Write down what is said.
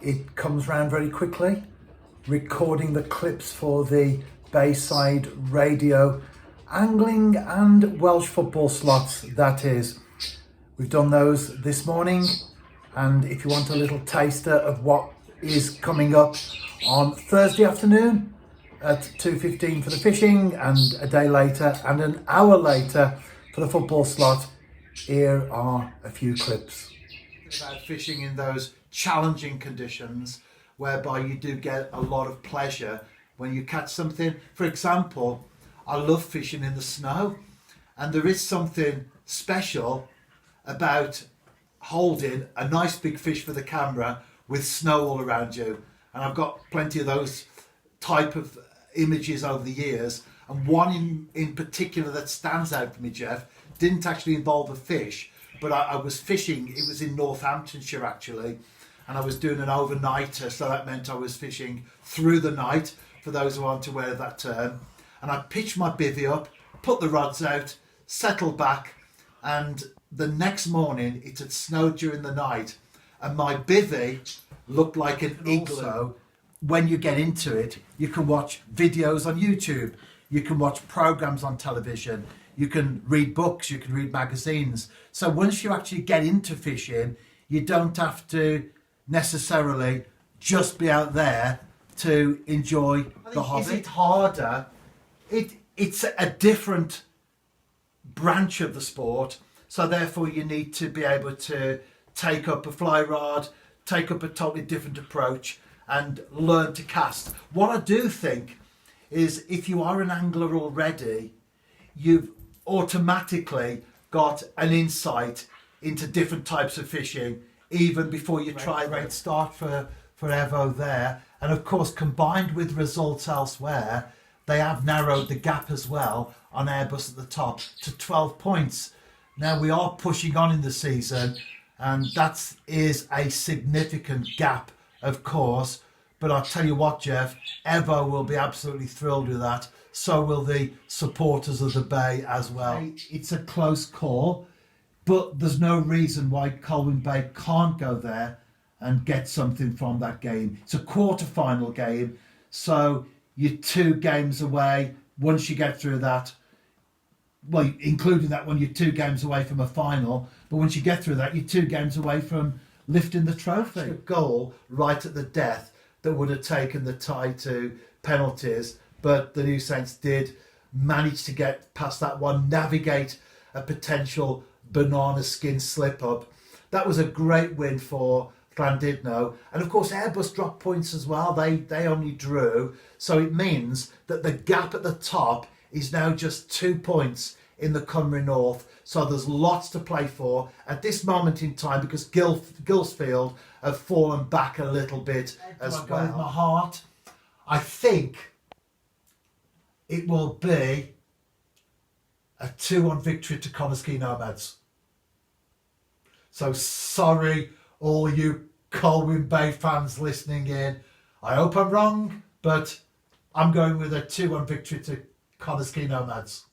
it comes round very quickly, recording the clips for the Bayside radio angling and Welsh football slots, that is. We've done those this morning, and if you want a little taster of what is coming up on Thursday afternoon at 2:15 for the fishing, and a day later and an hour later for the football slot, here are a few clips. About fishing in those challenging conditions whereby you do get a lot of pleasure when you catch something. For example, I love fishing in the snow, and there is something special about holding a nice big fish for the camera with snow all around you. And I've got plenty of those type of images over the years, and one in particular that stands out for me, Jeff, didn't actually involve a fish, but I was fishing. It was in Northamptonshire actually, and I was doing an overnighter, so that meant I was fishing through the night, for those who aren't aware of that term. And I pitched my bivvy up, put the rods out, settled back, and the next morning it had snowed during the night, and my bivvy looked like an igloo. Also, when you get into it, you can watch videos on YouTube, you can watch programs on television, you can read books, you can read magazines. So once you actually get into fishing, you don't have to necessarily just be out there to enjoy the hobby. Is it harder? It's a different branch of the sport, so therefore you need to be able to take up a fly rod, take up a totally different approach, and learn to cast. What I do think is, if you are an angler already, you've automatically got an insight into different types of fishing even before you try. Great start for Evo there, and of course combined with results elsewhere, they have narrowed the gap as well on Airbus at the top to 12 points. Now we are pushing on in the season, and that is a significant gap, of course, but I'll tell you what, Jeff, Evo will be absolutely thrilled with that. So will the supporters of the Bay as well. It's a close call, but there's no reason why Colwyn Bay can't go there and get something from that game. It's a quarter-final game, so you're 2 games away. Once you get through that, well, including that one, you're 2 games away from a final, but once you get through that, you're 2 games away from lifting the trophy. A goal right at the death that would have taken the tie to penalties, but the New Saints did manage to get past that one, navigate a potential banana skin slip up. That was a great win for Llandudno, and of course Airbus dropped points as well. They only drew, so it means that the gap at the top is now just 2 points in the Cymru North. So there's lots to play for at this moment in time, because Gillsfield have fallen back a little bit as well. With my heart, I think it will be a 2-1 victory to Conisky Nomads. So sorry, all you Colwyn Bay fans listening in. I hope I'm wrong, but I'm going with a 2-1 victory to Conisky Nomads.